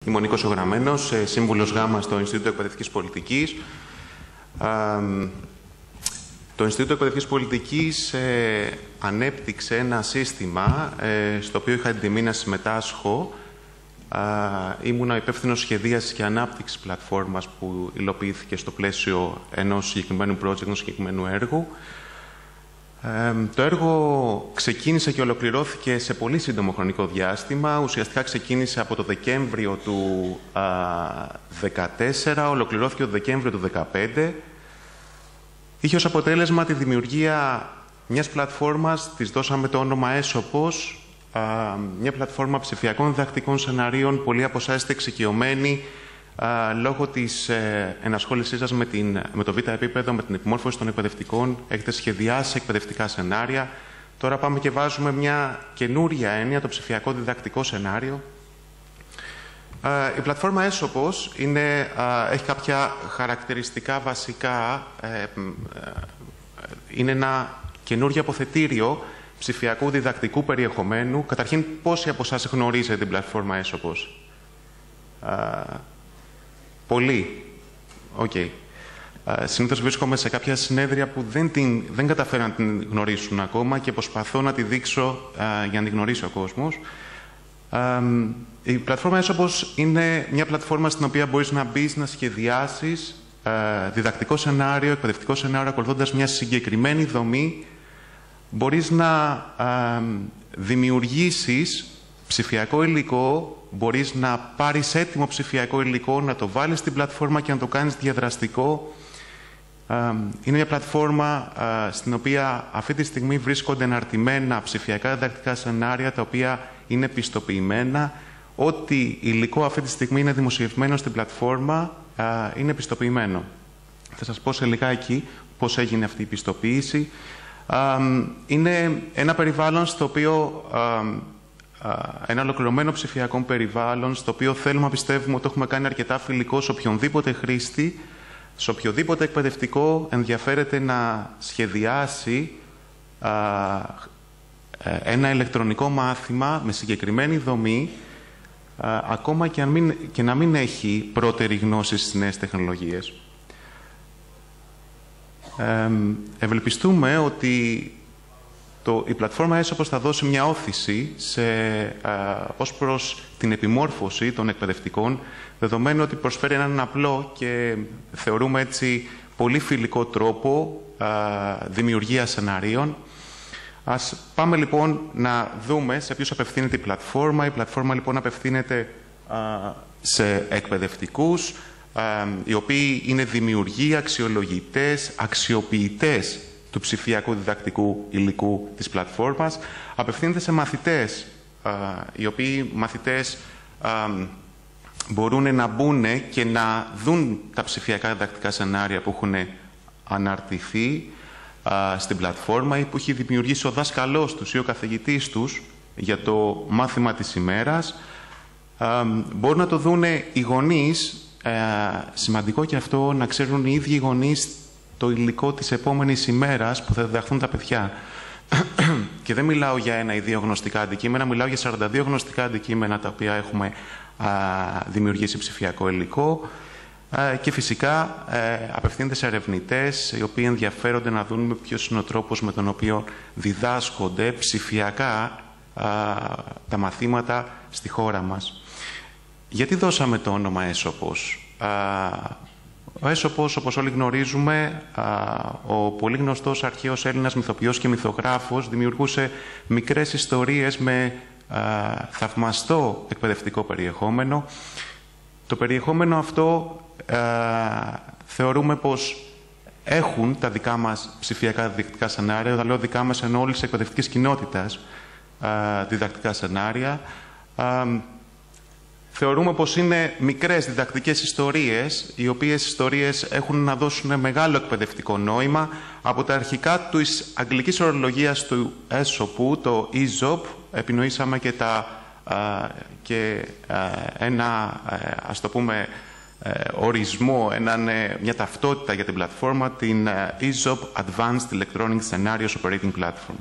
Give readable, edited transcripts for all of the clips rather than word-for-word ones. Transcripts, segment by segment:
Είμαι ο Νίκος ο Γραμμένος, σύμβουλος ΓΑΜΑ στο Ινστιτούτο Εκπαιδευτικής Πολιτικής. Το Ινστιτούτο Εκπαιδευτικής Πολιτικής ανέπτυξε ένα σύστημα στο οποίο είχα την τιμή να συμμετάσχω. Ήμουνα υπεύθυνος σχεδίασης και ανάπτυξης πλατφόρμας που υλοποιήθηκε στο πλαίσιο ενός συγκεκριμένου project, ενός συγκεκριμένου έργου. Το έργο ξεκίνησε και ολοκληρώθηκε σε πολύ σύντομο χρονικό διάστημα. Ουσιαστικά ξεκίνησε από το Δεκέμβριο του 2014, ολοκληρώθηκε το Δεκέμβριο του 2015. Είχε ως αποτέλεσμα τη δημιουργία μιας πλατφόρμας, της δώσαμε το όνομα Έσωπος, μια πλατφόρμα ψηφιακών διδακτικών σεναρίων. Πολλοί από εσάς είστε εξοικειωμένοι λόγω της ενασχόλησής σας με το β' επίπεδο, με την επιμόρφωση των εκπαιδευτικών. Έχετε σχεδιάσει εκπαιδευτικά σενάρια. Τώρα πάμε και βάζουμε μια καινούρια έννοια, το ψηφιακό διδακτικό σενάριο. Η πλατφόρμα Έσωπος έχει κάποια χαρακτηριστικά βασικά. Είναι ένα καινούριο αποθετήριο ψηφιακού διδακτικού περιεχομένου. Καταρχήν, πόσοι από εσάς γνωρίζετε την πλατφόρμα Έσωπος? Πολλοί. Okay. Συνήθως βρίσκομαι σε κάποια συνέδρια που δεν καταφέραν να την γνωρίσουν ακόμα και προσπαθώ να τη δείξω για να την γνωρίσει ο κόσμος. Η πλατφόρμα Έσωπος είναι μια πλατφόρμα στην οποία μπορείς να μπεις, να σχεδιάσεις διδακτικό σενάριο, εκπαιδευτικό σενάριο, ακολουθώντας μια συγκεκριμένη δομή. Μπορείς να δημιουργήσεις ψηφιακό υλικό, μπορείς να πάρεις έτοιμο ψηφιακό υλικό, να το βάλεις στην πλατφόρμα και να το κάνεις διαδραστικό. Είναι μια πλατφόρμα στην οποία αυτή τη στιγμή βρίσκονται εναρτημένα ψηφιακά διδακτικά σενάρια, τα οποία είναι πιστοποιημένα. Ό,τι υλικό αυτή τη στιγμή είναι δημοσιευμένο στην πλατφόρμα είναι πιστοποιημένο. Θα σας πω σε λιγάκι πώς έγινε αυτή η πιστοποίηση. Είναι ένα περιβάλλον στο οποίο, ένα ολοκληρωμένο ψηφιακό περιβάλλον, στο οποίο θέλουμε να πιστεύουμε ότι έχουμε κάνει αρκετά φιλικό σε οποιονδήποτε χρήστη, σε οποιοδήποτε εκπαιδευτικό ενδιαφέρεται να σχεδιάσει ένα ηλεκτρονικό μάθημα με συγκεκριμένη δομή, ακόμα και να μην έχει πρώτερη γνώση στις νέες τεχνολογίες. Ευελπιστούμε ότι η πλατφόρμα Έσωπος θα δώσει μια όθηση ως προς την επιμόρφωση των εκπαιδευτικών, δεδομένου ότι προσφέρει έναν απλό και θεωρούμε έτσι πολύ φιλικό τρόπο δημιουργίας σεναρίων. Ας πάμε λοιπόν να δούμε σε ποιους απευθύνεται η πλατφόρμα. Η πλατφόρμα λοιπόν απευθύνεται σε εκπαιδευτικούς, οι οποίοι είναι δημιουργοί, αξιολογητές, αξιοποιητές του ψηφιακού διδακτικού υλικού της πλατφόρμας. Απευθύνεται σε μαθητές, οι οποίοι μαθητές μπορούν να μπουν και να δουν τα ψηφιακά διδακτικά σενάρια που έχουν αναρτηθεί στην πλατφόρμα ή που έχει δημιουργήσει ο δάσκαλός τους ή ο καθηγητής τους για το μάθημα της ημέρας. Μπορούν να το δουν οι γονείς. Σημαντικό και αυτό να ξέρουν οι ίδιοι οι γονείς το υλικό της επόμενης ημέρας που θα διδαχθούν τα παιδιά. Και δεν μιλάω για ένα ή δύο γνωστικά αντικείμενα, μιλάω για 42 γνωστικά αντικείμενα τα οποία έχουμε δημιουργήσει ψηφιακό υλικό. Και φυσικά απευθύνεται σε ερευνητές οι οποίοι ενδιαφέρονται να δουν ποιος είναι ο τρόπος με τον οποίο διδάσκονται ψηφιακά τα μαθήματα στη χώρα μας. Γιατί δώσαμε το όνομα Έσωπος? Ο Έσωπος, όπως όλοι γνωρίζουμε, ο πολύ γνωστός αρχαίος Έλληνας μυθοποιός και μυθογράφος, δημιουργούσε μικρές ιστορίες με θαυμαστό εκπαιδευτικό περιεχόμενο. Το περιεχόμενο αυτό θεωρούμε πως έχουν τα δικά μας ψηφιακά διδακτικά σενάρια. Όταν λέω δικά μας, εννοώ όλης της εκπαιδευτικής κοινότητας διδακτικά σενάρια. Θεωρούμε πως είναι μικρές διδακτικές ιστορίες, οι οποίες ιστορίες έχουν να δώσουν μεγάλο εκπαιδευτικό νόημα. Από τα αρχικά της αγγλικής ορολογίας του Έσωπου, το Aesop, επινοήσαμε και ένα, ας το πούμε, ορισμό, μια ταυτότητα για την πλατφόρμα, την Aesop Advanced Electronic Scenarios Operating Platform.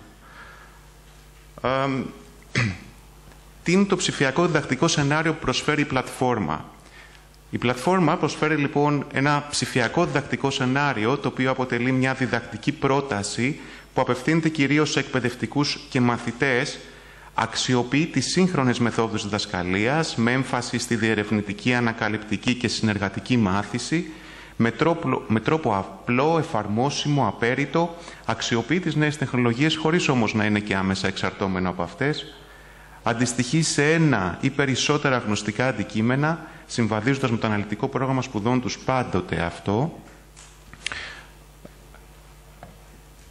Τι είναι το ψηφιακό διδακτικό σενάριο που προσφέρει η πλατφόρμα? Η πλατφόρμα προσφέρει λοιπόν ένα ψηφιακό διδακτικό σενάριο, το οποίο αποτελεί μια διδακτική πρόταση που απευθύνεται κυρίως σε εκπαιδευτικούς και μαθητές, αξιοποιεί τις σύγχρονες μεθόδους διδασκαλίας με έμφαση στη διερευνητική, ανακαλυπτική και συνεργατική μάθηση, με τρόπο απλό, εφαρμόσιμο, απέριτο, αξιοποιεί τις νέες τεχνολογίες χωρίς όμως να είναι και άμεσα εξαρτώμενο από αυτές, αντιστοιχεί σε ένα ή περισσότερα γνωστικά αντικείμενα, συμβαδίζοντας με το αναλυτικό πρόγραμμα σπουδών τους πάντοτε αυτό,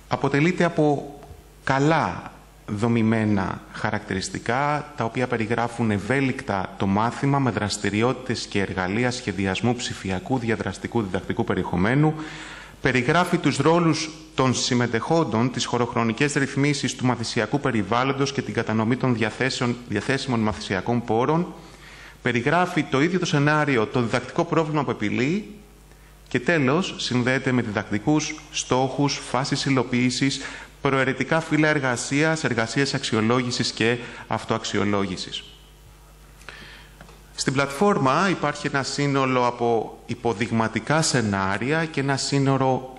αποτελείται από καλά δομημένα χαρακτηριστικά, τα οποία περιγράφουν ευέλικτα το μάθημα με δραστηριότητες και εργαλεία σχεδιασμού ψηφιακού διαδραστικού διδακτικού περιεχομένου, περιγράφει τους ρόλους των συμμετεχόντων, τις χωροχρονικές ρυθμίσεις του μαθησιακού περιβάλλοντος και την κατανομή των διαθέσιμων μαθησιακών πόρων, περιγράφει το ίδιο το σενάριο, το διδακτικό πρόβλημα που επιλύει και τέλος συνδέεται με διδακτικούς στόχους, φάσεις υλοποίησης, προαιρετικά φύλλα εργασίας, εργασίες αξιολόγησης και αυτοαξιολόγησης. Στην πλατφόρμα υπάρχει ένα σύνολο από υποδειγματικά σενάρια και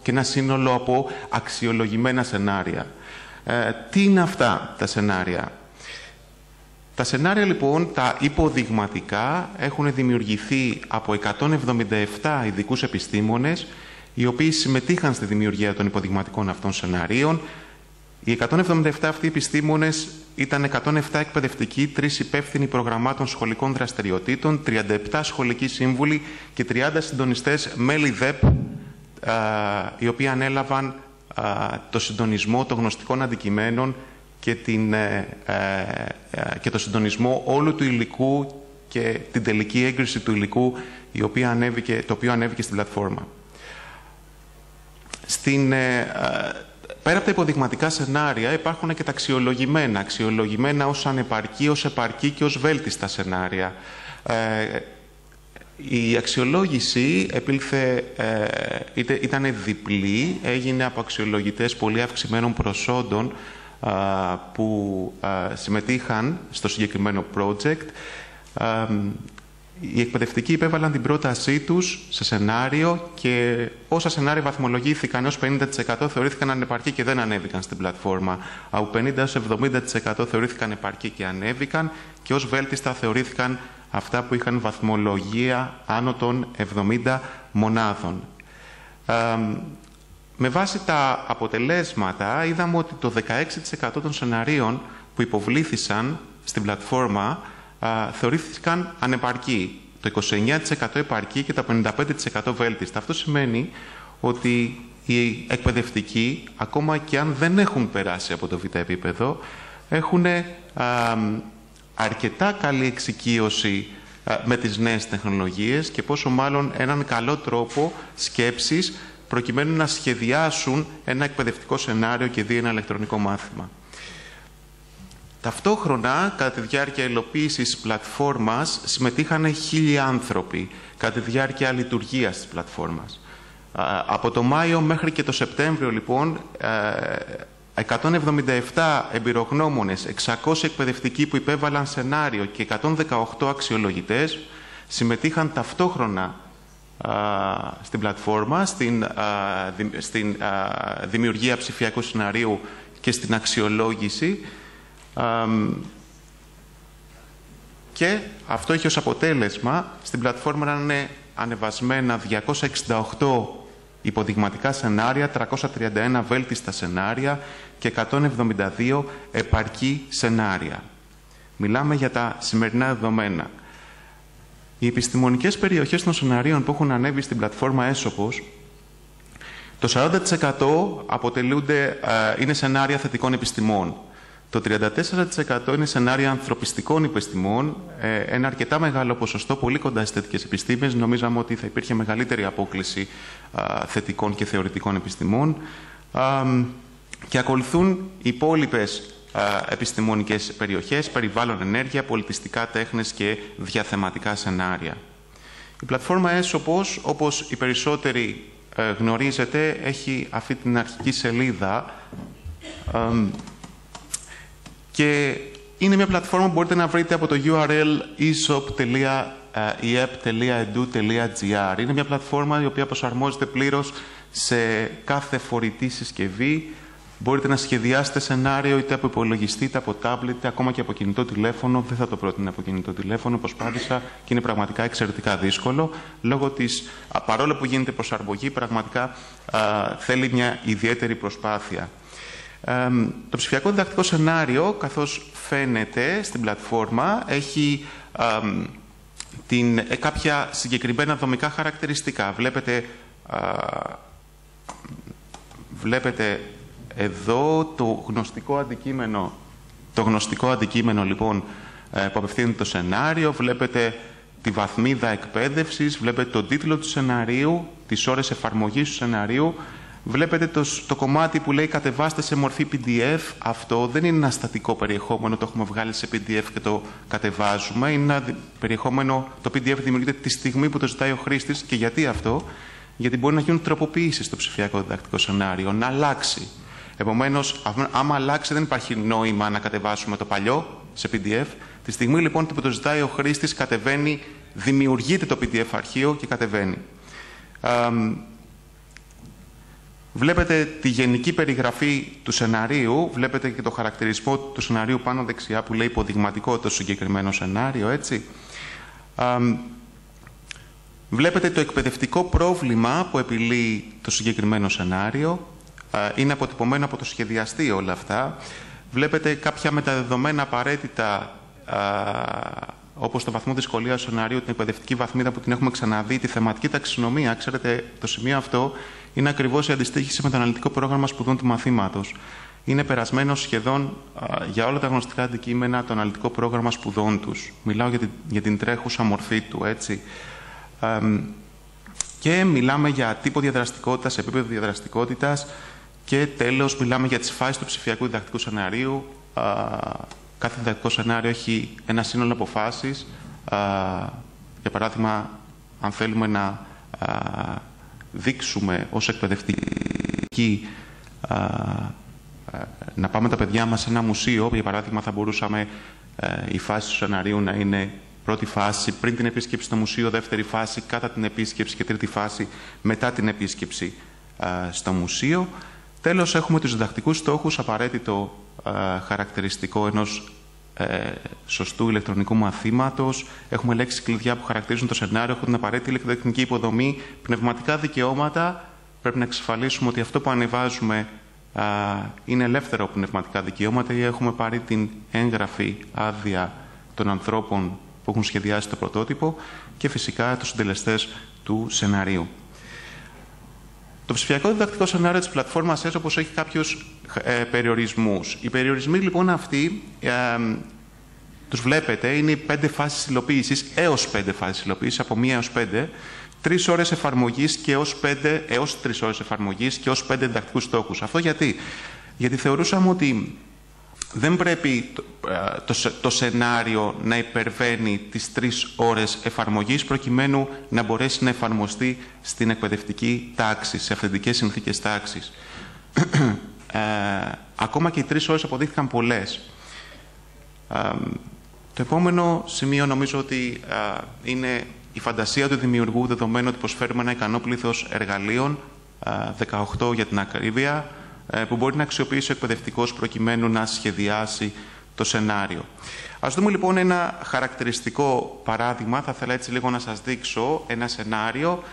ένα σύνολο από αξιολογημένα σενάρια. Τι είναι αυτά τα σενάρια? Τα σενάρια λοιπόν, τα υποδειγματικά, έχουν δημιουργηθεί από 177 ειδικούς επιστήμονες, οι οποίοι συμμετείχαν στη δημιουργία των υποδειγματικών αυτών σενάριων. Οι 177 αυτοί επιστήμονες ήταν 107 εκπαιδευτικοί, 3 υπεύθυνοι προγραμμάτων σχολικών δραστηριοτήτων, 37 σχολικοί σύμβουλοι και 30 συντονιστές μέλη ΔΕΠ, οι οποίοι ανέλαβαν το συντονισμό των γνωστικών αντικειμένων και το συντονισμό όλου του υλικού και την τελική έγκριση του υλικού, το οποίο ανέβηκε στην πλατφόρμα. Πέρα από τα υποδειγματικά σενάρια υπάρχουν και τα αξιολογημένα ως ανεπαρκή, ως επαρκή και ως βέλτιστα σενάρια. Η αξιολόγηση ήταν διπλή, έγινε από αξιολογητές πολύ αυξημένων προσόντων που συμμετείχαν στο συγκεκριμένο project. Οι εκπαιδευτικοί υπέβαλαν την πρότασή τους σε σενάριο και όσα σενάρια βαθμολογήθηκαν ως 50% θεωρήθηκαν ανεπαρκή και δεν ανέβηκαν στην πλατφόρμα. Από 50% έως 70% θεωρήθηκαν επαρκή και ανέβηκαν και ως βέλτιστα θεωρήθηκαν αυτά που είχαν βαθμολογία άνω των 70 μονάδων. Με βάση τα αποτελέσματα είδαμε ότι το 16% των σενάριων που υποβλήθησαν στην πλατφόρμα θεωρήθηκαν ανεπαρκή, το 29% επαρκή και το 55% βέλτιστα. Αυτό σημαίνει ότι οι εκπαιδευτικοί, ακόμα και αν δεν έχουν περάσει από το β' επίπεδο, έχουν αρκετά καλή εξοικείωση με τις νέες τεχνολογίες και πόσο μάλλον έναν καλό τρόπο σκέψης προκειμένου να σχεδιάσουν ένα εκπαιδευτικό σενάριο και δει ένα ηλεκτρονικό μάθημα. Ταυτόχρονα, κατά τη διάρκεια υλοποίησης πλατφόρμας, συμμετείχαν 1.000 άνθρωποι κατά τη διάρκεια λειτουργίας της πλατφόρμας. Από το Μάιο μέχρι και το Σεπτέμβριο, λοιπόν, 177 εμπειρογνώμονες, 600 εκπαιδευτικοί που υπέβαλαν σενάριο και 118 αξιολογητές συμμετείχαν ταυτόχρονα στην πλατφόρμα, στην δημιουργία ψηφιακού σεναρίου και στην αξιολόγηση. Και αυτό έχει ως αποτέλεσμα στην πλατφόρμα να είναι ανεβασμένα 268 υποδειγματικά σενάρια, 331 βέλτιστα σενάρια και 172 επαρκή σενάρια. Μιλάμε για τα σημερινά δεδομένα. Οι επιστημονικές περιοχές των σενάριων που έχουν ανέβει στην πλατφόρμα Έσωπος, το 40% είναι σενάρια θετικών επιστημών. Το 34% είναι σενάρια ανθρωπιστικών επιστημών, ένα αρκετά μεγάλο ποσοστό, πολύ κοντά στις θετικές επιστήμες. Νομίζαμε ότι θα υπήρχε μεγαλύτερη απόκλιση θετικών και θεωρητικών επιστημών. Και ακολουθούν οι υπόλοιπες επιστημονικές περιοχές, περιβάλλον, ενέργεια, πολιτιστικά, τέχνες και διαθεματικά σενάρια. Η πλατφόρμα Έσωπος, όπως οι περισσότεροι γνωρίζετε, έχει αυτή την αρχική σελίδα και είναι μια πλατφόρμα που μπορείτε να βρείτε από το URL esop.iep.edu.gr. Είναι μια πλατφόρμα η οποία προσαρμόζεται πλήρως σε κάθε φορητή συσκευή. Μπορείτε να σχεδιάσετε σενάριο είτε από υπολογιστή, είτε από τάμπλετ, είτε ακόμα και από κινητό τηλέφωνο. Δεν θα το πρότεινα από κινητό τηλέφωνο, προσπάθησα και είναι πραγματικά εξαιρετικά δύσκολο. Λόγω της, παρόλο που γίνεται προσαρμογή, πραγματικά θέλει μια ιδιαίτερη προσπάθεια. Το ψηφιακό διδακτικό σενάριο, καθώς φαίνεται στην πλατφόρμα, έχει κάποια συγκεκριμένα δομικά χαρακτηριστικά. Βλέπετε εδώ το γνωστικό αντικείμενο λοιπόν, που απευθύνεται το σενάριο. Βλέπετε τη βαθμίδα εκπαίδευσης, βλέπετε τον τίτλο του σεναρίου, τις ώρες εφαρμογής του σεναρίου. Βλέπετε το κομμάτι που λέει κατεβάστε σε μορφή PDF. Αυτό δεν είναι ένα στατικό περιεχόμενο, το έχουμε βγάλει σε PDF και το κατεβάζουμε. Είναι ένα περιεχόμενο, το PDF δημιουργείται τη στιγμή που το ζητάει ο χρήστης. Και γιατί αυτό? Γιατί μπορεί να γίνουν τροποποιήσεις στο ψηφιακό διδακτικό σενάριο, να αλλάξει. Επομένως, άμα αλλάξει, δεν υπάρχει νόημα να κατεβάσουμε το παλιό σε PDF. Τη στιγμή λοιπόν που το ζητάει ο χρήστης, κατεβαίνει, δημιουργείται το PDF αρχείο και κατεβαίνει. Βλέπετε τη γενική περιγραφή του σεναρίου, βλέπετε και το χαρακτηρισμό του σεναρίου πάνω δεξιά που λέει υποδειγματικό το συγκεκριμένο σενάριο, έτσι. Βλέπετε το εκπαιδευτικό πρόβλημα που επιλύει το συγκεκριμένο σενάριο. Είναι αποτυπωμένο από το σχεδιαστή όλα αυτά. Βλέπετε κάποια μεταδεδομένα απαραίτητα, όπως το βαθμό δυσκολίας του σενάριου, την εκπαιδευτική βαθμίδα που την έχουμε ξαναδεί, τη θεματική ταξινομία. Ξέρετε, το σημείο αυτό είναι ακριβώς η αντιστοίχηση με το αναλυτικό πρόγραμμα σπουδών του μαθήματος. Είναι περασμένο σχεδόν για όλα τα γνωστικά αντικείμενα το αναλυτικό πρόγραμμα σπουδών τους. Μιλάω για την τρέχουσα μορφή του, έτσι. Και μιλάμε για τύπο διαδραστικότητας, επίπεδο διαδραστικότητας και τέλος μιλάμε για τις φάσεις του ψηφιακού διδακτικού σεναρίου. Κάθε διδακτικό σενάριο έχει ένα σύνολο από φάσεις. Για παράδειγμα, αν θέλουμε να δείξουμε ως εκπαιδευτικοί να πάμε τα παιδιά μας σε ένα μουσείο, για παράδειγμα θα μπορούσαμε η φάση του σεναρίου να είναι πρώτη φάση πριν την επίσκεψη στο μουσείο, δεύτερη φάση κατά την επίσκεψη και τρίτη φάση μετά την επίσκεψη στο μουσείο. Τέλος, έχουμε τους διδακτικούς στόχους, απαραίτητο χαρακτηριστικό ενός σωστού ηλεκτρονικού μαθήματος. Έχουμε λέξεις κλειδιά που χαρακτηρίζουν το σενάριο, έχουμε την απαραίτητη ηλεκτροτεχνική υποδομή, πνευματικά δικαιώματα. Πρέπει να εξασφαλίσουμε ότι αυτό που ανεβάζουμε είναι ελεύθερο πνευματικά δικαιώματα ή έχουμε πάρει την έγγραφη άδεια των ανθρώπων που έχουν σχεδιάσει το πρωτότυπο και φυσικά τους συντελεστές του σεναρίου. Το ψηφιακό διδακτικό σενάριο της πλατφόρμας όπως έχει κάποιους περιορισμούς. Οι περιορισμοί λοιπόν αυτοί τους βλέπετε, είναι 5 φάσεις υλοποίησης, έως 5 φάσεις υλοποίησης, από 1 έως 5, 3 ώρες εφαρμογής και έως 3 ώρες εφαρμογής και έως 5 διδακτικούς στόχους. Αυτό γιατί? Γιατί θεωρούσαμε ότι δεν πρέπει το σενάριο να υπερβαίνει τις 3 ώρες εφαρμογής προκειμένου να μπορέσει να εφαρμοστεί στην εκπαιδευτική τάξη, σε αυθεντικές συνθήκες τάξης. Ακόμα και οι 3 ώρες αποδείχθηκαν πολλές. Το επόμενο σημείο νομίζω ότι είναι η φαντασία του δημιουργού, δεδομένου ότι προσφέρουμε ένα ικανό πλήθος εργαλείων, 18 για την ακρίβεια, που μπορεί να αξιοποιήσει ο εκπαιδευτικός προκειμένου να σχεδιάσει το σενάριο. Ας δούμε λοιπόν ένα χαρακτηριστικό παράδειγμα. Θα ήθελα έτσι λίγο να σας δείξω ένα σενάριο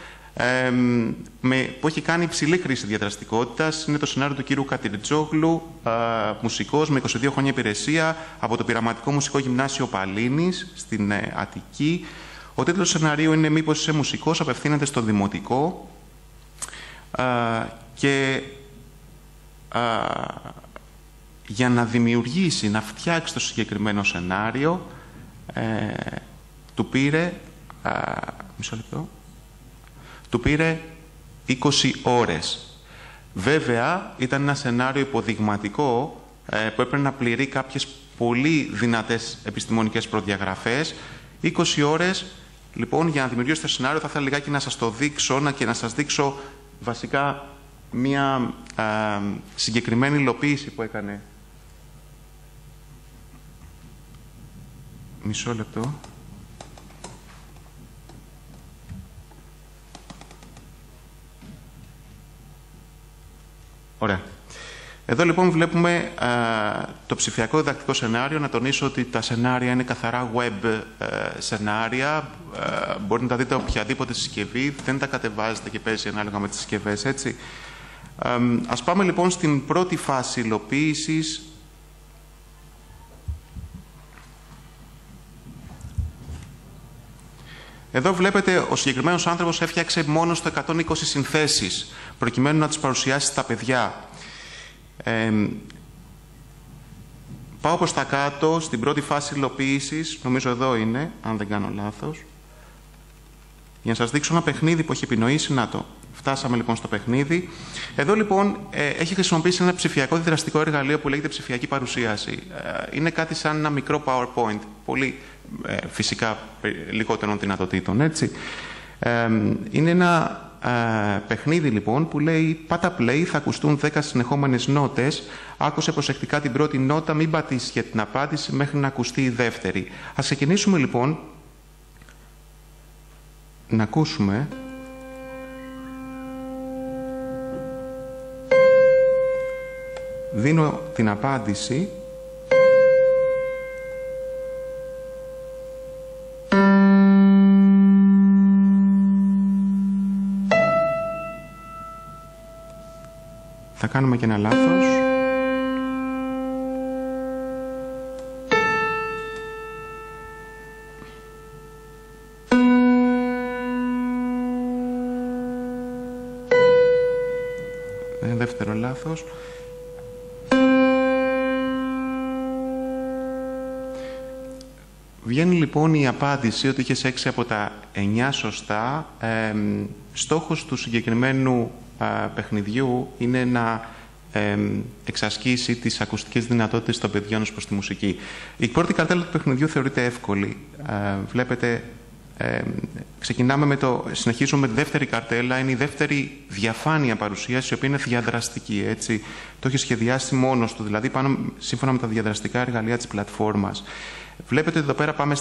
που έχει κάνει υψηλή χρήση διαδραστικότητας. Είναι το σενάριο του κύριου Κατυρτζόγλου, μουσικός με 22 χρόνια υπηρεσία από το Πειραματικό Μουσικό Γυμνάσιο Παλίνης στην Αττική. Ο τίτλος του σεναρίου είναι «Μήπως είσαι μουσικός», απευθύνεται στο δημοτικό και για να δημιουργήσει, να φτιάξει το συγκεκριμένο σενάριο του πήρε του πήρε 20 ώρες. Βέβαια ήταν ένα σενάριο υποδειγματικό που έπρεπε να πληρεί κάποιες πολύ δυνατές επιστημονικές προδιαγραφές. 20 ώρες λοιπόν για να δημιουργήσω το σενάριο. Θα ήθελα λιγάκι να σας το δείξω και να σας δείξω βασικά μια συγκεκριμένη υλοποίηση που έκανε Μισό λεπτό. Ωραία. Εδώ λοιπόν βλέπουμε το ψηφιακό διδακτικό σενάριο. Να τονίσω ότι τα σενάρια είναι καθαρά web σενάρια. Μπορείτε να τα δείτε οποιαδήποτε συσκευή. Δεν τα κατεβάζετε και παίζει ανάλογα με τις συσκευές, έτσι. Ας πάμε λοιπόν στην πρώτη φάση υλοποίησης. Εδώ βλέπετε ο συγκεκριμένος άνθρωπος έφτιαξε μόνο στο 120 συνθέσεις προκειμένου να τις παρουσιάσει στα παιδιά. Πάω προς τα κάτω στην πρώτη φάση υλοποίησης, νομίζω εδώ είναι, αν δεν κάνω λάθος, για να σας δείξω ένα παιχνίδι που έχει επινοήσει. Να το. Φτάσαμε λοιπόν στο παιχνίδι. Εδώ λοιπόν έχει χρησιμοποιήσει ένα ψηφιακό διδραστικό εργαλείο που λέγεται ψηφιακή παρουσίαση. Είναι κάτι σαν ένα μικρό PowerPoint, πολύ φυσικά λιγότερων δυνατοτήτων, έτσι. Είναι ένα παιχνίδι λοιπόν που λέει πάτα play, θα ακουστούν 10 συνεχόμενες νότες, άκουσε προσεκτικά την πρώτη νότα, μην πατήσεις για την απάντηση μέχρι να ακουστεί η δεύτερη. Ας ξεκινήσουμε λοιπόν να ακούσουμε. Δίνω την απάντηση. Θα κάνουμε και ένα λάθος. Ένα δεύτερο λάθος. Βγαίνει λοιπόν η απάντηση ότι είχες 6 από τα 9 σωστά. Στόχος του συγκεκριμένου παιχνιδιού είναι να εξασκήσει τις ακουστικές δυνατότητες των παιδιών ως προς τη μουσική. Η πρώτη καρτέλα του παιχνιδιού θεωρείται εύκολη. Βλέπετε, συνεχίζουμε με τη δεύτερη καρτέλα. Είναι η δεύτερη διαφάνεια παρουσίαση, η οποία είναι διαδραστική, έτσι. Το έχει σχεδιάσει μόνος του, δηλαδή σύμφωνα με τα διαδραστικά εργαλεία της πλατφόρμας. Βλέπετε ότι εδώ πέρα πάμε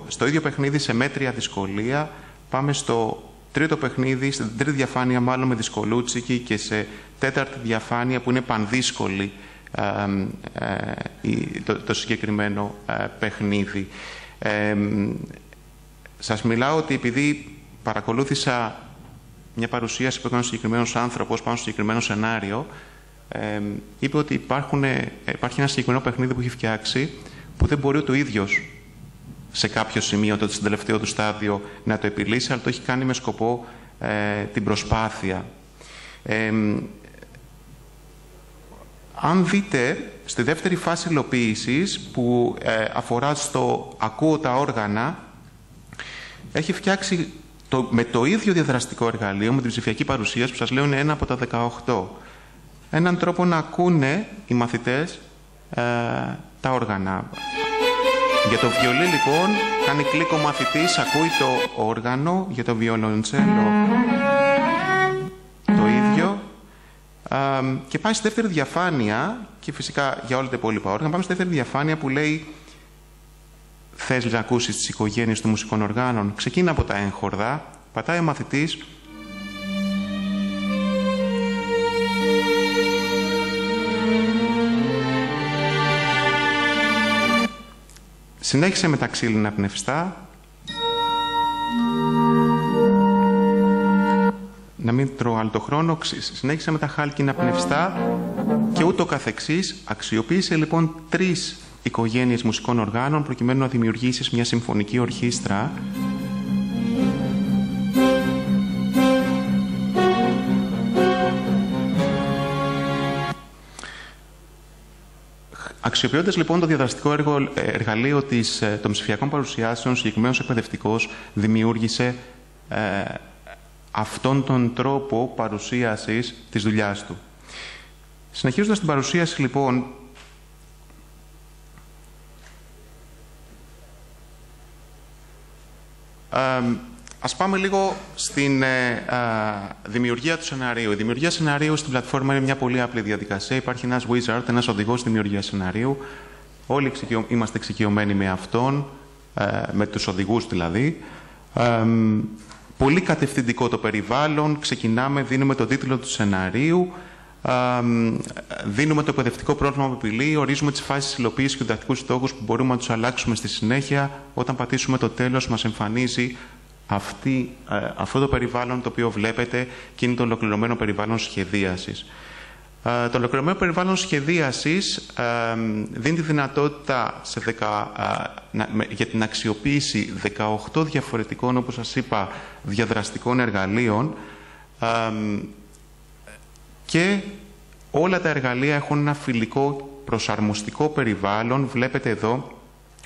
στο ίδιο παιχνίδι σε μέτρια δυσκολία. Πάμε στο τρίτο παιχνίδι, στην τρίτη διαφάνεια μάλλον με δυσκολούτσικη, και σε τέταρτη διαφάνεια που είναι πανδύσκολη το συγκεκριμένο παιχνίδι. Σας μιλάω ότι επειδή παρακολούθησα μια παρουσίαση που έκανε ο συγκεκριμένος άνθρωπος πάνω στο συγκεκριμένο σενάριο, είπε ότι υπάρχει ένα συγκεκριμένο παιχνίδι που έχει φτιάξει που δεν μπορεί το ίδιος σε κάποιο σημείο, στο τελευταίο του στάδιο, να το επιλύσει, αλλά το έχει κάνει με σκοπό την προσπάθεια. Αν δείτε, στη δεύτερη φάση υλοποίησης, που αφορά στο «ακούω τα όργανα», έχει φτιάξει με το ίδιο διαδραστικό εργαλείο, με την ψηφιακή παρουσίαση, που σας λέω είναι ένα από τα 18, έναν τρόπο να ακούνε οι μαθητές τα όργανα. Για το βιολί, λοιπόν, κάνει κλικ ο μαθητής, ακούει το όργανο. Για το βιολοντσέλο το ίδιο. Και πάει στη δεύτερη διαφάνεια, και φυσικά για όλα τα υπόλοιπα όργανα, πάμε στη δεύτερη διαφάνεια που λέει «Θες να ακούσεις τις οικογένειες των μουσικών οργάνων?» Ξεκίνα από τα έγχορδα, πατάει ο μαθητής. Συνέχισε με τα ξύλινα πνευστά. Να μην τρώω άλλο το χρόνο. Συνέχισε με τα χάλκινα πνευστά και ούτω καθεξής. Αξιοποίησε λοιπόν 3 οικογένειες μουσικών οργάνων προκειμένου να δημιουργήσεις μια συμφωνική ορχήστρα. Αξιοποιώντας λοιπόν το διαδραστικό εργαλείο των ψηφιακών παρουσιάσεων, ο συγκεκριμένος εκπαιδευτικός δημιούργησε αυτόν τον τρόπο παρουσίασης της δουλειάς του. Συνεχίζοντας την παρουσίαση λοιπόν, ας πάμε λίγο στην δημιουργία του σεναρίου. Η δημιουργία σεναρίου στην πλατφόρμα είναι μια πολύ απλή διαδικασία. Υπάρχει ένας wizard, ένας οδηγός δημιουργίας σεναρίου. Όλοι είμαστε εξοικειωμένοι με αυτόν. με τους οδηγούς δηλαδή. Πολύ κατευθυντικό το περιβάλλον. Ξεκινάμε, δίνουμε τον τίτλο του σεναρίου, δίνουμε το εκπαιδευτικό πρόγραμμα που επιλύει, ορίζουμε τις φάσεις υλοποίησης και διδακτικούς στόχους που μπορούμε να τους αλλάξουμε στη συνέχεια. Όταν πατήσουμε το τέλος, μας εμφανίζει αυτό το περιβάλλον το οποίο βλέπετε και είναι το ολοκληρωμένο περιβάλλον σχεδίασης. Το ολοκληρωμένο περιβάλλον σχεδίασης δίνει τη δυνατότητα για την αξιοποίηση 18 διαφορετικών, όπως σας είπα, διαδραστικών εργαλείων, και όλα τα εργαλεία έχουν ένα φιλικό προσαρμοστικό περιβάλλον. Βλέπετε εδώ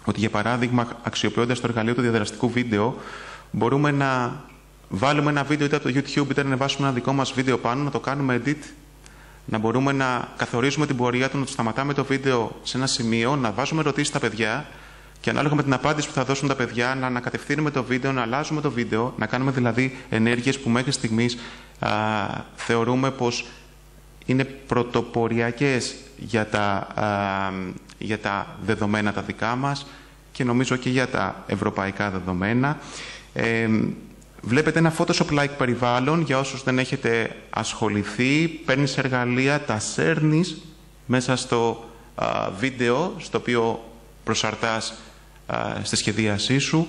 ότι, για παράδειγμα, αξιοποιώντας το εργαλείο του διαδραστικού βίντεο, μπορούμε να βάλουμε ένα βίντεο είτε από το YouTube είτε να ανεβάσουμε ένα δικό μας βίντεο πάνω, να το κάνουμε edit, να μπορούμε να καθορίζουμε την πορεία του, να το σταματάμε το βίντεο σε ένα σημείο, να βάζουμε ερωτήσεις στα παιδιά και ανάλογα με την απάντηση που θα δώσουν τα παιδιά να ανακατευθύνουμε το βίντεο, να αλλάζουμε το βίντεο, να κάνουμε δηλαδή ενέργειες που μέχρι στιγμής θεωρούμε πως είναι πρωτοποριακές για τα δεδομένα τα δικά μας και νομίζω και για τα ευρωπαϊκά δεδομένα. Βλέπετε ένα Photoshop-like περιβάλλον για όσους δεν έχετε ασχοληθεί. Παίρνεις εργαλεία, τα σέρνεις μέσα στο βίντεο, στο οποίο προσαρτάς στη σχεδίασή σου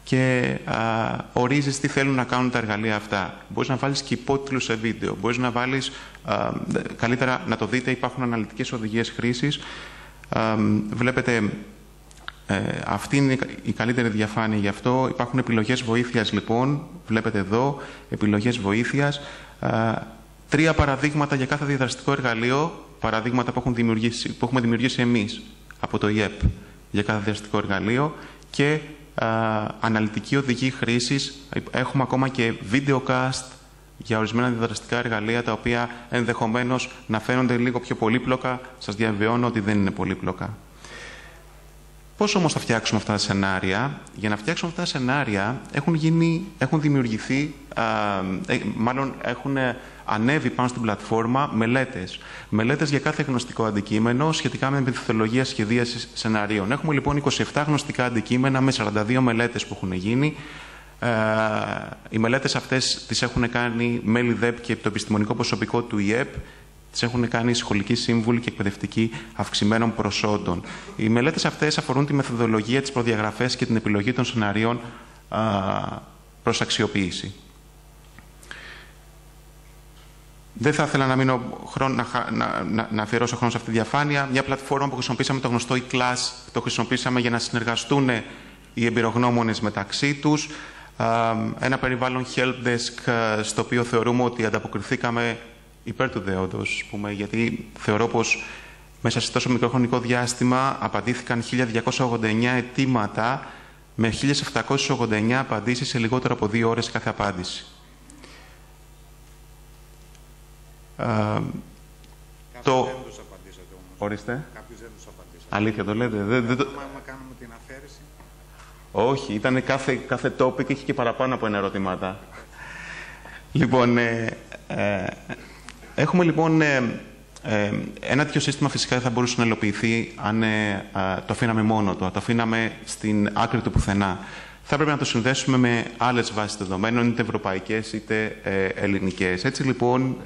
και ορίζεις τι θέλουν να κάνουν τα εργαλεία αυτά. Μπορείς να βάλεις και υπότιτλους σε βίντεο. Μπορείς να βάλεις, καλύτερα να το δείτε, υπάρχουν αναλυτικές οδηγίες χρήσης. Βλέπετε, αυτή είναι η καλύτερη διαφάνεια γι' αυτό. Υπάρχουν επιλογές βοήθειας, λοιπόν. Βλέπετε εδώ, επιλογές βοήθειας. 3 παραδείγματα για κάθε διαδραστικό εργαλείο, παραδείγματα που έχουμε δημιουργήσει εμείς από το ΙΕΠ για κάθε διαδραστικό εργαλείο και αναλυτική οδηγή χρήσης. Έχουμε ακόμα και videocast για ορισμένα διαδραστικά εργαλεία, τα οποία ενδεχομένως να φαίνονται λίγο πιο πολύπλοκα. Σας διαβεβαιώνω ότι δεν είναι πολύπλοκα. Πώς όμως θα φτιάξουμε αυτά τα σενάρια? Για να φτιάξουμε αυτά τα σενάρια έχουν δημιουργηθεί, μάλλον έχουν ανέβει πάνω στην πλατφόρμα μελέτες για κάθε γνωστικό αντικείμενο σχετικά με μεθοδολογία σχεδίασης σεναρίων. Έχουμε λοιπόν 27 γνωστικά αντικείμενα με 42 μελέτες που έχουν γίνει. Οι μελέτες αυτές τις έχουν κάνει μέλη ΔΕΠ και το επιστημονικό προσωπικό του ΙΕΠ. Τις έχουν κάνει σχολικοί σύμβουλοι και εκπαιδευτικοί αυξημένων προσόντων. Οι μελέτες αυτές αφορούν τη μεθοδολογία, τις προδιαγραφές και την επιλογή των σεναρίων προς αξιοποίηση. Δεν θα ήθελα να αφιερώσω χρόνο σε αυτή τη διαφάνεια. Μια πλατφόρμα που χρησιμοποίησαμε, το γνωστό e-class, το χρησιμοποίησαμε για να συνεργαστούν οι εμπειρογνώμονες μεταξύ τους. Ένα περιβάλλον helpdesk, στο οποίο θεωρούμε ότι ανταποκριθήκαμε υπέρ του δέοντος, γιατί θεωρώ πως μέσα σε τόσο μικρό χρονικό διάστημα απαντήθηκαν 1.289 αιτήματα με 1.789 απαντήσεις σε λιγότερο από 2 ώρες κάθε απάντηση. Κάποιους δεν τους απαντήσατε όμως. Ορίστε. Κάποιους δεν τους απαντήσατε. Αλήθεια το λέτε? Δεν το... Άμα κάνουμε την αφαίρεση. Όχι, ήταν κάθε topic είχε και παραπάνω από ένα ερωτημάτα. Λοιπόν, έχουμε λοιπόν ένα τέτοιο σύστημα, φυσικά δεν θα μπορούσε να υλοποιηθεί αν το αφήναμε μόνο του, το αφήναμε στην άκρη του πουθενά. Θα έπρεπε να το συνδέσουμε με άλλες βάσεις δεδομένων, είτε ευρωπαϊκές είτε ελληνικές. Έτσι λοιπόν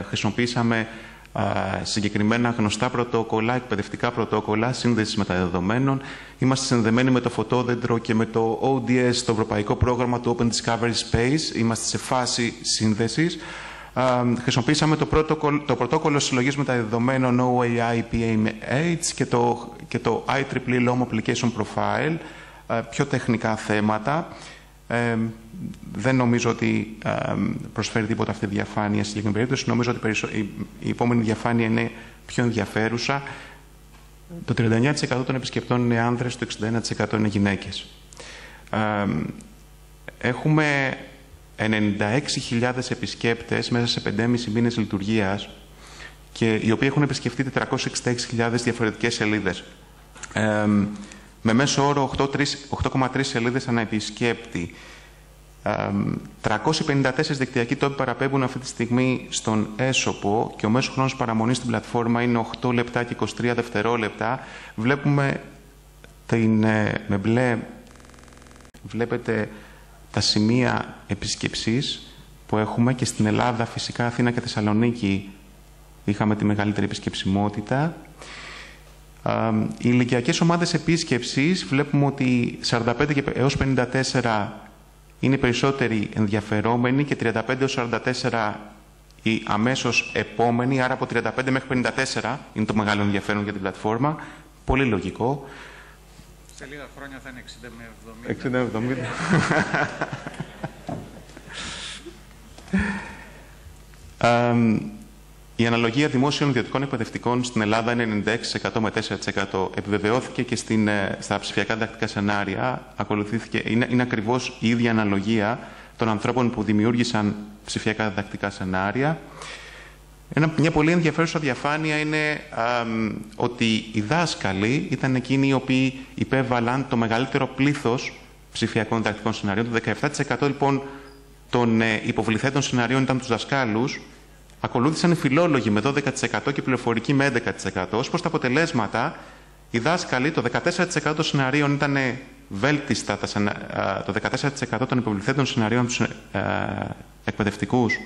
χρησιμοποίησαμε συγκεκριμένα γνωστά πρωτόκολλα, εκπαιδευτικά πρωτόκολλα σύνδεσης μεταδεδομένων. Είμαστε συνδεμένοι με το φωτόδεντρο και με το ODS, το ευρωπαϊκό πρόγραμμα του Open Discovery Space. Είμαστε σε φάση σύνδεσης. Χρησιμοποίησαμε το πρωτόκολλο συλλογής μεταδεδομένων OAI PAH και το IEEE LOM Application Profile, πιο τεχνικά θέματα. Δεν νομίζω ότι προσφέρει τίποτα αυτή η διαφάνεια στη συγκεκριμένη περίπτωση. Νομίζω ότι η επόμενη διαφάνεια είναι πιο ενδιαφέρουσα. Το 39% των επισκεπτών είναι άνδρες, το 61% είναι γυναίκες. Έχουμε 96.000 επισκέπτες μέσα σε 5,5 μήνες λειτουργίας, και οι οποίοι έχουν επισκεφτεί 466.000 διαφορετικές σελίδες. Με μέσο όρο 8,3 σελίδες ανά επισκέπτη. 354 δικτυακοί τόποι παραπέμπουν αυτή τη στιγμή στον έσωπο και ο μέσος χρόνος παραμονής στην πλατφόρμα είναι 8 λεπτά και 23 δευτερόλεπτα. Βλέπουμε με μπλε βλέπετε τα σημεία επισκεψής που έχουμε και στην Ελλάδα, φυσικά Αθήνα και Θεσσαλονίκη είχαμε τη μεγαλύτερη επισκεψιμότητα. Οι ηλικιακές ομάδες επίσκεψης βλέπουμε ότι 45 έως 54 είναι οι περισσότεροι ενδιαφερόμενοι και 35 έως 44 οι αμέσως επόμενοι, άρα από 35 μέχρι 54 είναι το μεγάλο ενδιαφέρον για την πλατφόρμα. Πολύ λογικό. Σε λίγα χρόνια θα είναι 60 με 70. Η αναλογία δημόσιων ιδιωτικών εκπαιδευτικών στην Ελλάδα είναι 96% με 4%. Επιβεβαιώθηκε και στα ψηφιακά διδακτικά σενάρια. Είναι ακριβώς η ίδια αναλογία των ανθρώπων που δημιούργησαν ψηφιακά διδακτικά σενάρια. Μια πολύ ενδιαφέρουσα διαφάνεια είναι ότι οι δάσκαλοι ήταν εκείνοι οι οποίοι υπέβαλαν το μεγαλύτερο πλήθος ψηφιακών διδακτικών σενάριων. Το 17% λοιπόν των υποβληθέντων σενάριων ήταν τους δασκάλους. Ακολούθησαν οι φιλόλογοι με 12% και οι πληροφορικοί με 11%. Ως προς τα αποτελέσματα, οι δάσκαλοι, το 14% των σενάριων ήταν βέλτιστα, το 14% των υποβληθέντων σενάριων τους εκπαιδευτικούς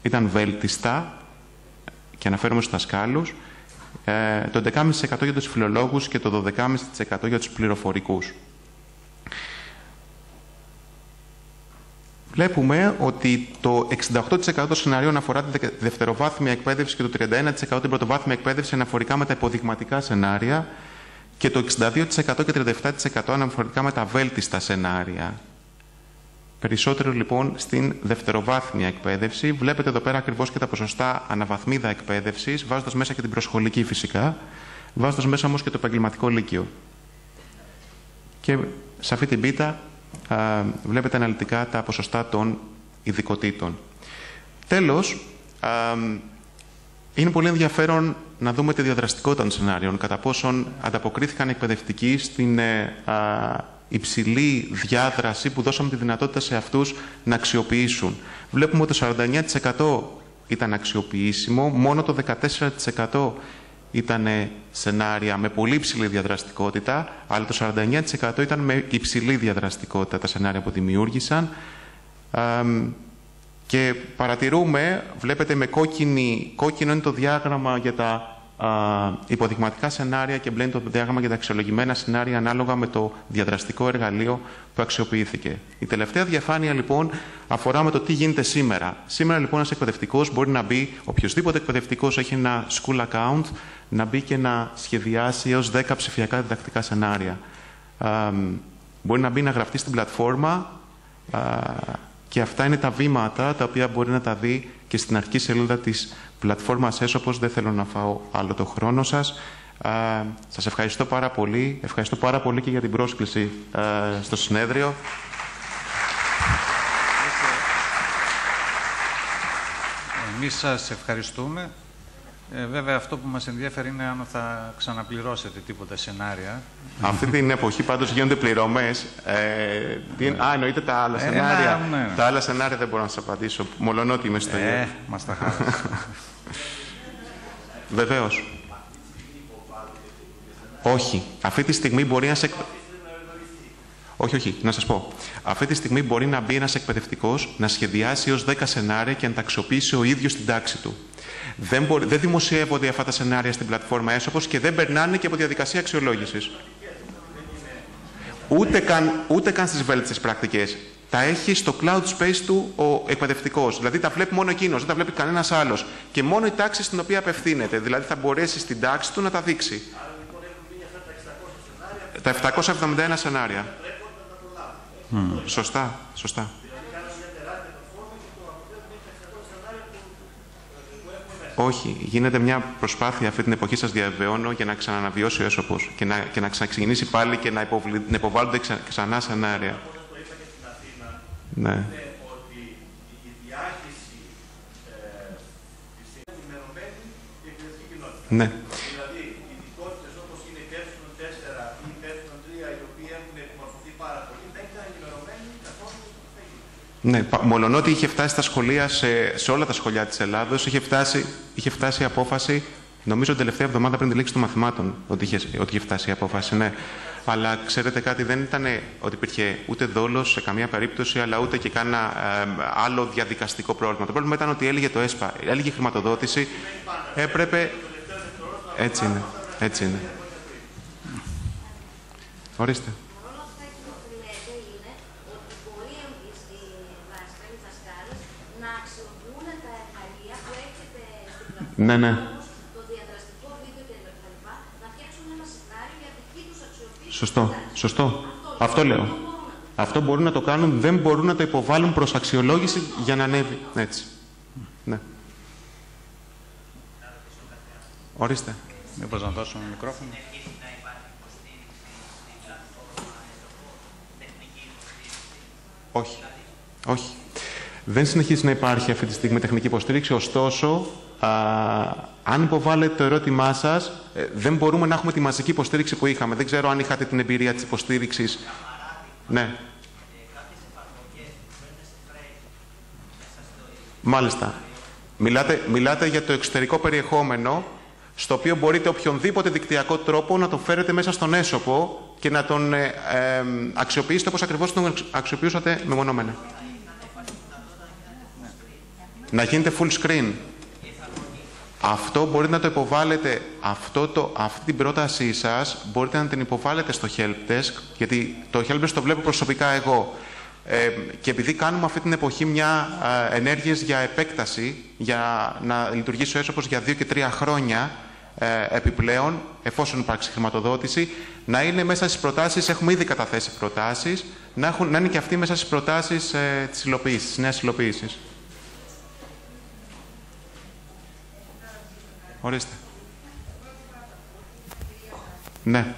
ήταν βέλτιστα, και αναφέρομαι στους δασκάλους, το 11,5% για τους φιλολόγους και το 12,5% για τους πληροφορικούς. Βλέπουμε ότι το 68% των σενάριων αφορά τη δευτεροβάθμια εκπαίδευση και το 31% την πρωτοβάθμια εκπαίδευση αναφορικά με τα υποδειγματικά σενάρια και το 62% και 37% αναφορικά με τα βέλτιστα σενάρια. Περισσότερο λοιπόν στην δευτεροβάθμια εκπαίδευση. Βλέπετε εδώ πέρα ακριβώς και τα ποσοστά αναβαθμίδα εκπαίδευσης, βάζοντας μέσα και την προσχολική φυσικά, βάζοντας μέσα όμως και το επαγγελματικό λύκειο. Και σε αυτή την πίτα βλέπετε αναλυτικά τα ποσοστά των ειδικοτήτων. Τέλος, είναι πολύ ενδιαφέρον να δούμε τη διαδραστικότητα των σενάριων, κατά πόσον ανταποκρίθηκαν οι εκπαιδευτικοί στην υψηλή διάδραση που δώσαμε τη δυνατότητα σε αυτούς να αξιοποιήσουν. Βλέπουμε ότι το 49% ήταν αξιοποιήσιμο, μόνο το 14% ήταν σενάρια με πολύ υψηλή διαδραστικότητα, αλλά το 49% ήταν με υψηλή διαδραστικότητα τα σενάρια που δημιούργησαν. Και παρατηρούμε, βλέπετε με κόκκινο είναι το διάγραμμα για τα υποδειγματικά σενάρια και μπλε είναι το διάγραμμα για τα αξιολογημένα σενάρια ανάλογα με το διαδραστικό εργαλείο που αξιοποιήθηκε. Η τελευταία διαφάνεια λοιπόν αφορά με το τι γίνεται σήμερα. Σήμερα λοιπόν ένας εκπαιδευτικός μπορεί να μπει, οποιοδήποτε εκπαιδευτικός έχει ένα school account, να μπει και να σχεδιάσει έως 10 ψηφιακά διδακτικά σενάρια. Μπορεί να μπει να γραφτεί στην πλατφόρμα και αυτά είναι τα βήματα τα οποία μπορεί να τα δει και στην αρχική σελίδα της πλατφόρμας Έσωπος. Δεν θέλω να φάω άλλο το χρόνο σας. Σας ευχαριστώ πάρα πολύ. Ευχαριστώ πάρα πολύ και για την πρόσκληση στο συνέδριο. Εμείς σας ευχαριστούμε. Βέβαια, αυτό που μας ενδιαφέρει είναι αν θα ξαναπληρώσετε τίποτα σενάρια. Αυτή την εποχή πάντως γίνονται πληρωμές. Εννοείται τα άλλα σενάρια. Ναι. Τα άλλα σενάρια δεν μπορώ να σας απαντήσω, μολονότι είμαι στο ίδιο. Μας τα χάρασε. Βεβαίως. Όχι. Αυτή τη στιγμή μπορεί να σε... Όχι, να σας πω. Αυτή τη στιγμή μπορεί να μπει ένας εκπαιδευτικός, να σχεδιάσει έως 10 σενάρια και να τα αξιοποιήσει ο ίδιος στην τάξη του. Δεν δημοσιεύονται αυτά τα σενάρια στην πλατφόρμα Έσωπος και δεν περνάνε και από διαδικασία αξιολόγησης. Ούτε καν στις βέλτιστες πρακτικές. Τα έχει στο cloud space του ο εκπαιδευτικός. Δηλαδή τα βλέπει μόνο εκείνος, δεν τα βλέπει κανένας άλλος. Και μόνο η τάξη στην οποία απευθύνεται. Δηλαδή θα μπορέσει στην τάξη του να τα δείξει. Τα 771 σενάρια. Σωστά, σωστά. Όχι, γίνεται μια προσπάθεια αυτή την εποχή, σας διαβεβαιώνω, για να ξαναναβιώσει ο Έσωπος και να ξαναξεκινήσει πάλι και να υποβάλλονται ξανά σενάρια. Ναι. Ότι η διάχυση της ενημερωμένη και εκπαιδευτική κοινότητα. Ναι. Δηλαδή, οι ειδικότητες όπως είναι υπεύθυνο 4 ή υπεύθυνο 3, οι οποίοι έχουν επιμορφωθεί πάρα πολύ, δεν ήταν ενημερωμένοι καθόλου στο τι θα γίνει. Ναι, μολονότι είχε φτάσει στα σχολεία, σε όλα τα σχολεία της Ελλάδος, είχε φτάσει η απόφαση Νομίζω την τελευταία εβδομάδα πριν τη λήξη των μαθημάτων ότι είχε φτάσει η απόφαση, ναι. Αλλά ξέρετε κάτι, δεν ήταν ότι υπήρχε ούτε δόλος σε καμία περίπτωση, αλλά ούτε και κάνα άλλο διαδικαστικό πρόβλημα. Το πρόβλημα ήταν ότι έλεγε το ΕΣΠΑ, έλεγε χρηματοδότηση, έπρεπε... Έτσι είναι, έτσι είναι. Ορίστε. Ναι, ναι. Σωστό, σωστό. Αυτό λέω. Αυτό μπορούν να το κάνουν, δεν μπορούν να το υποβάλουν προς αξιολόγηση για να ανέβει. Έτσι. Ναι. Ορίστε. Μήπως να δώσουμε μικρόφωνο. Όχι. Όχι. Δεν συνεχίζει να υπάρχει αυτή τη στιγμή τεχνική υποστήριξη, ωστόσο, αν υποβάλλετε το ερώτημά σας, δεν μπορούμε να έχουμε τη μαζική υποστήριξη που είχαμε. Δεν ξέρω αν είχατε την εμπειρία της υποστήριξης. Ναι. Μάλιστα. Μιλάτε για το εξωτερικό περιεχόμενο, στο οποίο μπορείτε οποιονδήποτε δικτυακό τρόπο να το φέρετε μέσα στον έσωπο και να τον αξιοποιήσετε όπως ακριβώς τον αξιοποιούσατε μεμονωμένα. Να γίνεται full screen. Αυτό μπορείτε να το υποβάλλετε, αυτή την πρότασή σας μπορείτε να την υποβάλλετε στο helpdesk, γιατί το helpdesk το βλέπω προσωπικά εγώ. Και επειδή κάνουμε αυτή την εποχή μια ενέργειες για επέκταση, για να λειτουργήσει ο έσωπος για 2 και 3 χρόνια επιπλέον, εφόσον υπάρξει χρηματοδότηση, να είναι μέσα στις προτάσεις, έχουμε ήδη καταθέσει προτάσεις, να είναι και αυτοί μέσα στις προτάσεις της υλοποίησης, της νέας υλοποίησης. Ορίστε. Ναι.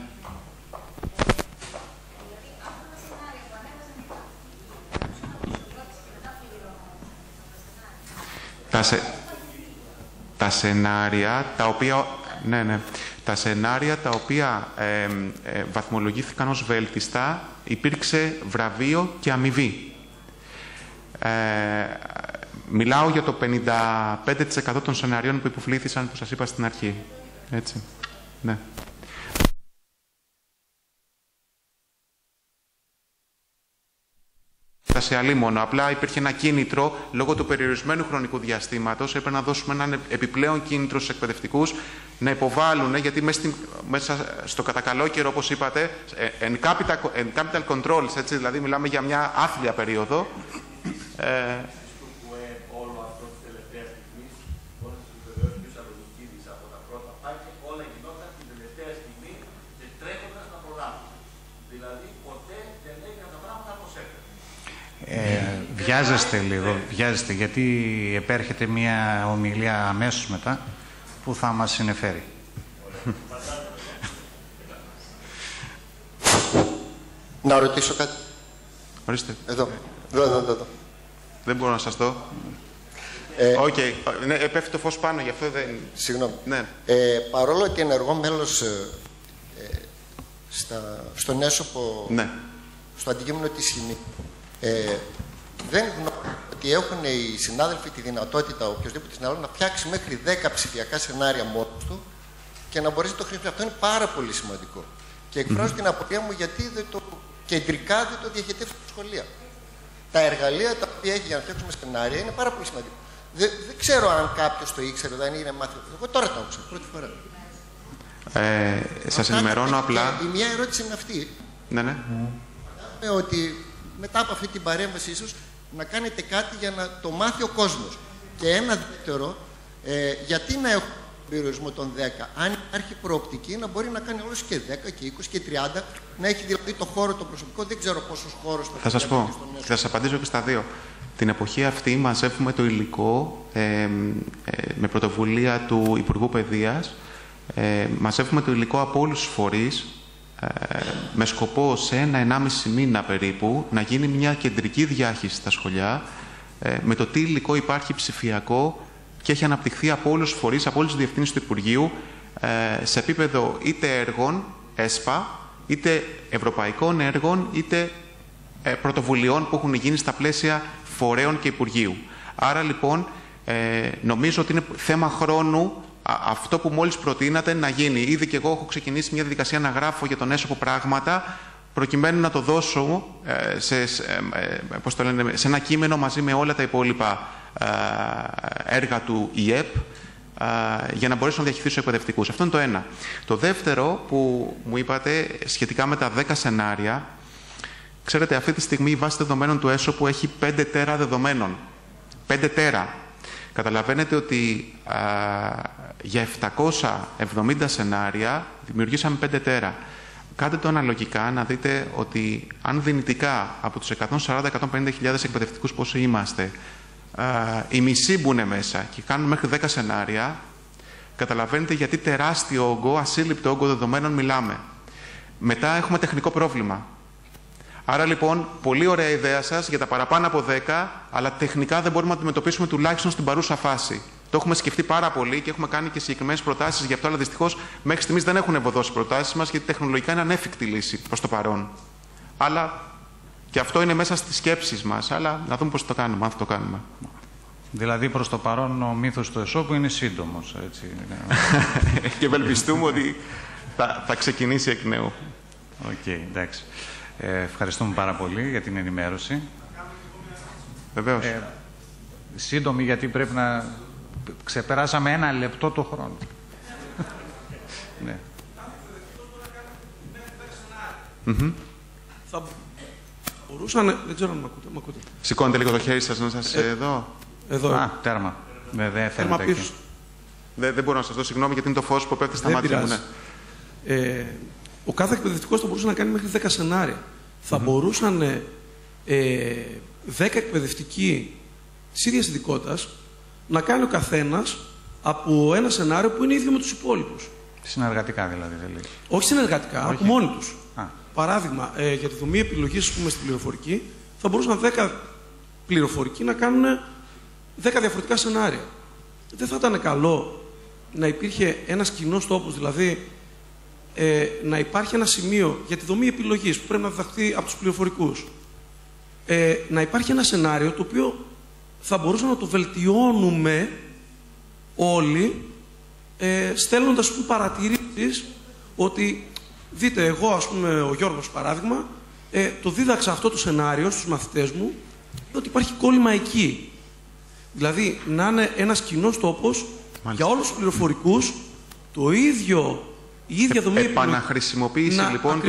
Τα σενάρια τα οποία... Ναι. Τα σενάρια τα οποία βαθμολογήθηκαν ως βέλτιστα, υπήρξε βραβείο και αμοιβή. Μιλάω για το 55% των σενάριων που υποβλήθησαν, που σας είπα στην αρχή. Έτσι. Ναι. Σε αλίμονο. Απλά υπήρχε ένα κίνητρο λόγω του περιορισμένου χρονικού διαστήματος. Έπρεπε να δώσουμε έναν επιπλέον κίνητρο στους εκπαιδευτικούς να υποβάλουν, γιατί μέσα στο κατακαλό καιρό, όπως είπατε, εν capital controls, έτσι, δηλαδή μιλάμε για μια άθλια περίοδο. Βιάζεστε λίγο, γιατί επέρχεται μια ομιλία αμέσως μετά που θα μας συνεφέρει. Να ρωτήσω κάτι. Ορίστε. Εδώ. Δεν μπορώ να σας δω. Οκ. Ναι, πέφτει το φως πάνω, γι' αυτό δεν... Συγγνώμη. Ναι. Παρόλο και ενεργό μέλος στον έσωπο, ναι, στο αντικείμενο της σχοινή, δεν γνωρίζω ότι έχουν οι συνάδελφοι τη δυνατότητα, οποιοδήποτε συνάδελφο, να φτιάξει μέχρι 10 ψηφιακά σενάρια μόνος του και να μπορέσει να το χρησιμοποιήσει. Αυτό είναι πάρα πολύ σημαντικό. Και εκφράζω την απορία μου γιατί κεντρικά δεν το διαχειρίζεται στα σχολεία. Τα εργαλεία τα οποία έχει για να φτιάξουμε σενάρια είναι πάρα πολύ σημαντικά. Δεν ξέρω αν κάποιο το ήξερε, δεν είναι μάθημα. Εγώ τώρα το άκουσα, πρώτη φορά. Σας ενημερώνω απλά. Η μια ερώτηση είναι αυτή. Ναι. Ότι μετά από αυτή την παρέμβαση ίσως να κάνετε κάτι για να το μάθει ο κόσμος. Και ένα δεύτερο, γιατί να έχουμε περιορισμό των 10, αν υπάρχει προοπτική να μπορεί να κάνει όλους και 10 και 20 και 30, να έχει δηλαδή το χώρο το προσωπικό, δεν ξέρω πόσος χώρος θα σας πω, θα σας απαντήσω και στα δύο. Την εποχή αυτή μαζεύουμε το υλικό με πρωτοβουλία του Υπουργού Παιδείας, μαζεύουμε το υλικό από όλους τους φορείς, με σκοπό σε 1-1,5 μήνα περίπου να γίνει μια κεντρική διάχυση στα σχολιά με το τι υλικό υπάρχει ψηφιακό και έχει αναπτυχθεί από όλους τους φορείς, από όλες τις διευθύνσεις του Υπουργείου σε επίπεδο είτε έργων, ΕΣΠΑ, είτε ευρωπαϊκών έργων, είτε πρωτοβουλειών που έχουν γίνει στα πλαίσια φορέων και Υπουργείου. Άρα λοιπόν νομίζω ότι είναι θέμα χρόνου αυτό που μόλις προτείνατε να γίνει. Ήδη και εγώ έχω ξεκινήσει μια διαδικασία να γράφω για τον έσωπο πράγματα, προκειμένου να το δώσω σε ένα κείμενο μαζί με όλα τα υπόλοιπα έργα του ΙΕΠ, για να μπορέσω να διαχειριστώ εκπαιδευτικούς. Αυτό είναι το ένα. Το δεύτερο που μου είπατε σχετικά με τα 10 σενάρια, ξέρετε, αυτή τη στιγμή η βάση δεδομένων του έσωπου έχει 5 τέρα δεδομένων. 5 τέρα. Καταλαβαίνετε ότι για 770 σενάρια δημιουργήσαμε 5 τέρα. Κάντε το αναλογικά να δείτε ότι αν δυνητικά από τους 140-150.000 εκπαιδευτικούς πόσοι είμαστε, οι μισοί μπουν μέσα και κάνουν μέχρι 10 σενάρια, καταλαβαίνετε γιατί τεράστιο όγκο, ασύλληπτο όγκο δεδομένων μιλάμε. Μετά έχουμε τεχνικό πρόβλημα. Άρα λοιπόν, πολύ ωραία ιδέα σας για τα παραπάνω από 10, αλλά τεχνικά δεν μπορούμε να αντιμετωπίσουμε τουλάχιστον στην παρούσα φάση. Το έχουμε σκεφτεί πάρα πολύ και έχουμε κάνει και συγκεκριμένες προτάσεις γι' αυτό, αλλά δυστυχώς μέχρι στιγμής δεν έχουν ευωδώσει προτάσεις μας, γιατί τεχνολογικά είναι ανέφικτη λύση προς το παρόν. Αλλά και αυτό είναι μέσα στις σκέψεις μας, αλλά να δούμε πώς το κάνουμε, αν θα το κάνουμε. Δηλαδή, προς το παρόν, ο μύθος του Εσώπου είναι σύντομος, έτσι. Και ευελπιστούμε ότι θα ξεκινήσει εκ νέου. Οκ, εντάξει. Ευχαριστούμε πάρα πολύ για την ενημέρωση. Βεβαίως. Σύντομη, γιατί πρέπει να... Ξεπεράσαμε 1 λεπτό το χρόνο. Ναι. Θα μπορούσαν... Δεν ξέρω αν με ακούτε. Σηκώνετε λίγο το χέρι σας να σας εδώ. Εδώ. Α, τέρμα. Δεν θέλετε εκεί. Δεν μπορώ να σας δω συγγνώμη, γιατί είναι το φως που πέφτει στα μάτια μου. Ναι. Ο κάθε εκπαιδευτικός θα μπορούσε να κάνει μέχρι 10 σενάρια. Θα μπορούσαν 10 εκπαιδευτικοί της ίδιας ειδικότητας να κάνει ο καθένας από ένα σενάριο που είναι ίδιο με τους υπόλοιπους. Συνεργατικά δηλαδή, δεν λέει. Όχι συνεργατικά, από μόνοι τους. Α. Παράδειγμα, για τη δομή επιλογής, ας πούμε, στην πληροφορική, θα μπορούσαν 10 πληροφορικοί να κάνουν 10 διαφορετικά σενάρια. Δεν θα ήταν καλό να υπήρχε ένας κοινός τόπος, δηλαδή να υπάρχει ένα σημείο για τη δομή επιλογής που πρέπει να διδαχθεί από τους πληροφορικούς. Να υπάρχει ένα σενάριο το οποίο θα μπορούσαμε να το βελτιώνουμε όλοι, στέλνοντας παρατηρήσεις ότι, δείτε, εγώ, ας πούμε, ο Γιώργος παράδειγμα, το δίδαξα αυτό το σενάριο στους μαθητές μου, ότι υπάρχει κόλλημα εκεί. Δηλαδή, να είναι ένας κοινός τόπος για όλους τους πληροφορικούς, το ίδιο, η ίδια δομή επαναχρησιμοποίηση λοιπόν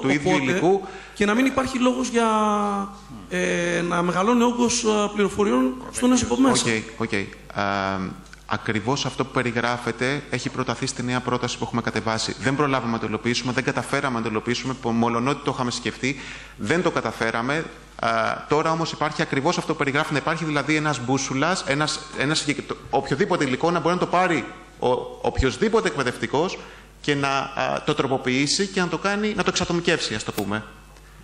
του ίδιου υλικού. Και να μην υπάρχει λόγος για να μεγαλώνει όγκος πληροφοριών στον έσωπο μέσα. Ακριβώς αυτό που περιγράφεται έχει προταθεί στη νέα πρόταση που έχουμε κατεβάσει. Δεν προλάβαμε να το υλοποιήσουμε, δεν καταφέραμε να το υλοποιήσουμε, μολονότι το είχαμε σκεφτεί, δεν το καταφέραμε. Τώρα όμως υπάρχει ακριβώς αυτό που περιγράφει, να υπάρχει δηλαδή ένας μπούσουλας, οποιοδήποτε υλικό να μπορεί να το πάρει οποιοδήποτε εκπαιδευτικός και να το τροποποιήσει και να το κάνει, να το εξατομικεύσει, ας το πούμε.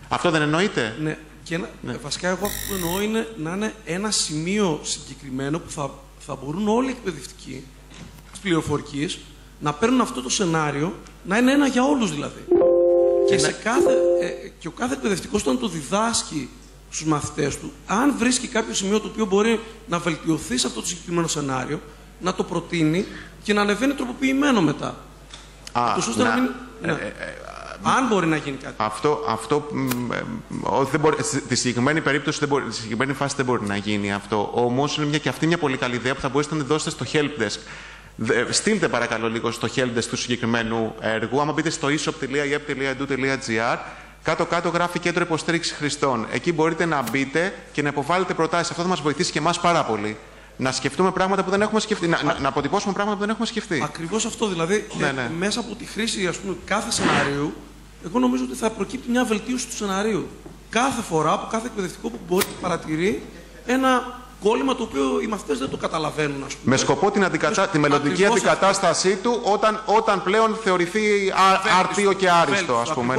Αυτό δεν εννοείται? Ναι. Και βασικά εγώ αυτό που εννοώ είναι να είναι ένα σημείο συγκεκριμένο που θα μπορούν όλοι οι εκπαιδευτικοί της πληροφορικής να παίρνουν αυτό το σενάριο, να είναι ένα για όλους δηλαδή. Και ο κάθε εκπαιδευτικός όταν το διδάσκει στους μαθητές του, αν βρίσκει κάποιο σημείο το οποίο μπορεί να βελτιωθεί σε αυτό το συγκεκριμένο σενάριο, να το προτείνει και να ανεβαίνει τροποποιημένο μετά. Αν μπορεί να γίνει κάτι. Αυτό στη συγκεκριμένη περίπτωση, στη συγκεκριμένη φάση δεν μπορεί να γίνει αυτό. Όμως είναι και αυτή μια πολύ καλή ιδέα που θα μπορέσετε να δώσετε στο helpdesk. Στείλτε παρακαλώ λίγο στο helpdesk του συγκεκριμένου έργου. Άμα μπείτε στο isop.iep.edu.gr, κάτω-κάτω γράφει Κέντρο Υποστήριξη Χρηστών. Εκεί μπορείτε να μπείτε και να υποβάλλετε προτάσεις. Αυτό θα μας βοηθήσει και εμάς πάρα πολύ. Να σκεφτούμε πράγματα που δεν έχουμε σκεφτεί. Να αποτυπώσουμε πράγματα που δεν έχουμε σκεφτεί. Ακριβώς αυτό. Δηλαδή, μέσα από τη χρήση, ας πούμε, κάθε σενάριου, εγώ νομίζω ότι θα προκύπτει μια βελτίωση του σενάριου. Κάθε φορά από κάθε εκπαιδευτικό που μπορεί να παρατηρεί ένα κόλλημα το οποίο οι μαθητές δεν το καταλαβαίνουν, ας πούμε. Με σκοπό τη μελλοντική αντικατάστασή του όταν πλέον θεωρηθεί άρτιο και άριστο, ας πούμε.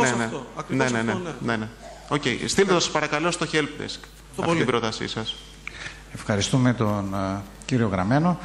Ναι. Στείλτε το σας παρακαλώ στο helpdesk αυτή την πρότασή σας. Ευχαριστούμε τον κύριο Γραμμένο.